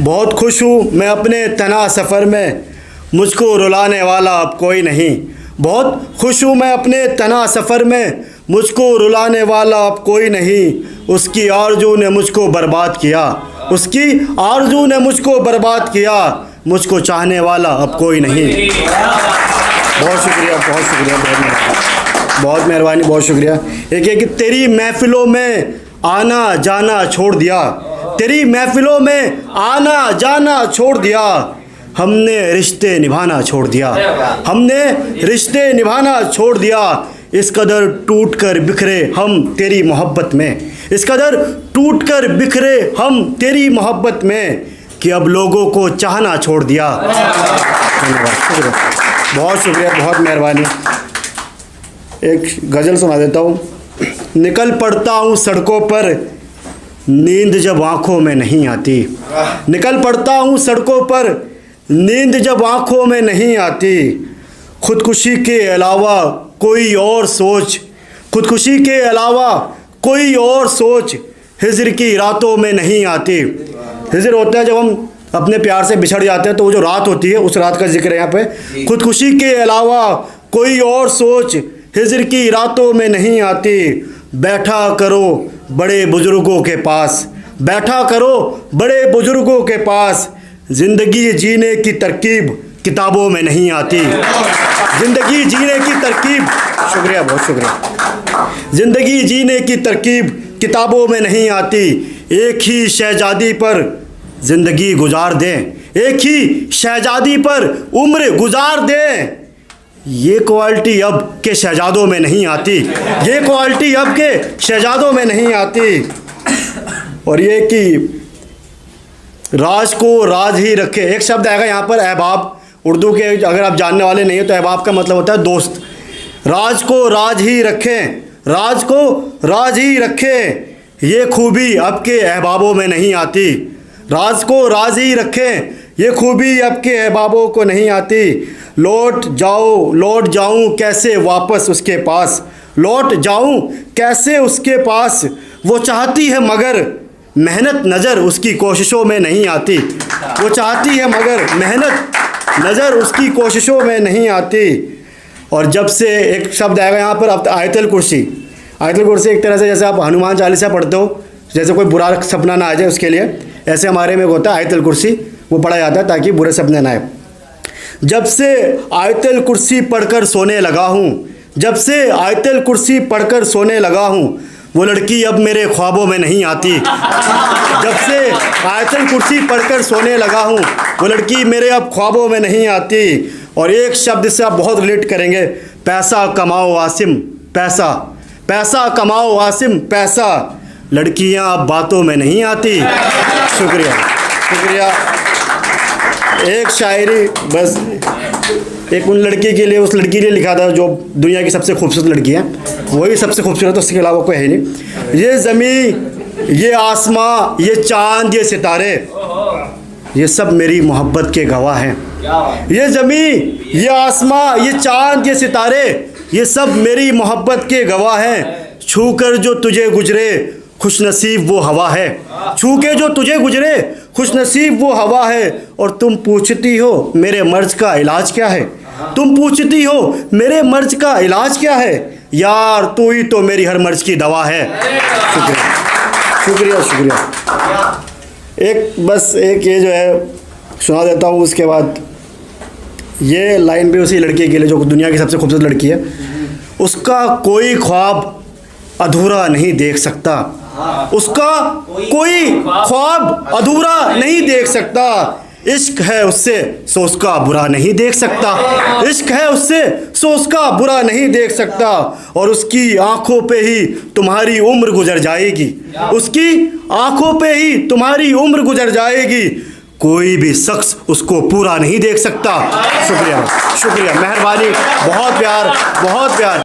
बहुत खुश हूँ मैं अपने तना सफ़र में, मुझको रुलाने वाला अब कोई नहीं। बहुत खुश हूँ मैं अपने तना सफ़र में, मुझको रुलाने वाला अब कोई नहीं। उसकी आरज़ू ने मुझको बर्बाद किया, उसकी आरज़ू ने मुझको बर्बाद किया, मुझको चाहने वाला अब कोई नहीं। बहुत शुक्रिया, बहुत शुक्रिया, बहुत मेहरबानी, बहुत शुक्रिया। एक एक तेरी महफ़िलों में आना जाना छोड़ दिया, तेरी महफ़िलों में आना जाना छोड़ दिया। हमने रिश्ते निभाना छोड़ दिया, हमने रिश्ते निभाना छोड़ दिया। इस कदर टूट कर बिखरे हम तेरी मोहब्बत में, इस कदर टूट कर बिखरे हम तेरी मोहब्बत में, कि अब लोगों को चाहना छोड़ दिया। बहुत शुक्रिया, बहुत मेहरबानी। एक गज़ल सुना देता हूँ। निकल पड़ता हूँ सड़कों पर, नींद जब आँखों में नहीं आती। निकल पड़ता हूँ सड़कों पर, नींद जब आँखों में नहीं आती। खुदकुशी के अलावा कोई और सोच, खुदकुशी के अलावा कोई और सोच हिज्र की रातों में नहीं आती। हिज्र होता है जब हम अपने प्यार से बिछड़ जाते हैं, तो वो जो रात होती है उस रात का जिक्र है यहाँ पे। खुदकुशी के अलावा कोई और सोच हिज्र की रातों में नहीं आती। बैठा करो बड़े बुजुर्गों के पास, बैठा करो बड़े बुजुर्गों के पास। ज़िंदगी जीने की तरकीब किताबों में नहीं आती, ज़िंदगी जीने की तरकीब, शुक्रिया, बहुत शुक्रिया। ज़िंदगी जीने की तरकीब किताबों में नहीं आती। एक ही शहजादी पर ज़िंदगी गुजार दें, एक ही शहजादी पर उम्र गुजार दें। ये क्वालिटी अब के शहजादों में नहीं आती, ये क्वालिटी अब के शहजादों में नहीं आती। और ये कि राज को राज ही रखे, एक शब्द आएगा यहाँ पर अहबाब, उर्दू के अगर आप जानने वाले नहीं हो तो अहबाब का मतलब होता है दोस्त। राज को राज ही रखें, राज को राज ही रखें, ये खूबी अब के अहबाबों में नहीं आती। राज को राज ही रखें, ये खूबी अब के अहबाबों को नहीं आती। लौट जाऊं कैसे वापस उसके पास, लौट जाऊं कैसे उसके पास। वो चाहती है मगर मेहनत नज़र उसकी कोशिशों में नहीं आती, वो चाहती है मगर मेहनत नज़र उसकी कोशिशों में नहीं आती। और जब से एक शब्द आएगा यहाँ पर, अब आयतुल कुर्सी। आयतुल कुर्सी एक तरह से जैसे आप हनुमान चालीसा पढ़ते हो, जैसे कोई बुरा सपना ना आ जाए उसके लिए, ऐसे हमारे में होता है आयतुल कुर्सी, वो पढ़ा जाता है ताकि बुरे सपने ना आए। जब से आयतुल कुर्सी पढ़कर सोने लगा हूँ, जब से आयतुल कुर्सी पढ़कर सोने लगा हूँ, वो लड़की अब मेरे ख्वाबों में नहीं आती। जब से आयतुल कुर्सी पढ़कर सोने लगा हूँ, वो लड़की मेरे अब ख्वाबों में नहीं आती। और एक शब्द से आप बहुत रिलेट करेंगे, पैसा कमाओ आसिम पैसा, पैसा कमाओ आसिम पैसा। लड़कियाँ अब बातों में नहीं आती। शुक्रिया, शुक्रिया। एक शायरी बस एक उन लड़की के लिए, उस लड़की के लिए लिखा था जो दुनिया की सबसे खूबसूरत लड़की है, वही सबसे खूबसूरत, उसके अलावा कोई है नहीं। ये ज़मीं, ये आसमां, ये चांद, ये सितारे, ये सब मेरी मोहब्बत के गवाह हैं। ये ज़मीं, ये आसमां, ये चांद, ये सितारे, ये सब मेरी मोहब्बत के गवाह हैं। छू कर जो तुझे गुजरे खुश नसीब वो हवा है, छू के जो तुझे गुजरे खुश नसीब वो हवा है। और तुम पूछती हो मेरे मर्ज का इलाज क्या है, तुम पूछती हो मेरे मर्ज का इलाज क्या है। यार तू ही तो मेरी हर मर्ज की दवा है। शुक्रिया, शुक्रिया, शुक्रिया। एक बस एक ये जो है सुना देता हूँ, उसके बाद ये लाइन भी उसी लड़की के लिए जो दुनिया की सबसे खूबसूरत लड़की है। उसका कोई ख्वाब अधूरा नहीं देख सकता, उसका कोई ख्वाब अधूरा नहीं देख सकता। इश्क है उससे सो उसका बुरा नहीं देख सकता, इश्क है उससे सो उसका बुरा नहीं देख सकता। और उसकी आंखों पे ही तुम्हारी उम्र गुजर जाएगी, उसकी आंखों पे ही तुम्हारी उम्र गुजर जाएगी। कोई भी शख्स उसको पूरा नहीं देख सकता। शुक्रिया, शुक्रिया, मेहरबानी, बहुत प्यार, बहुत प्यार।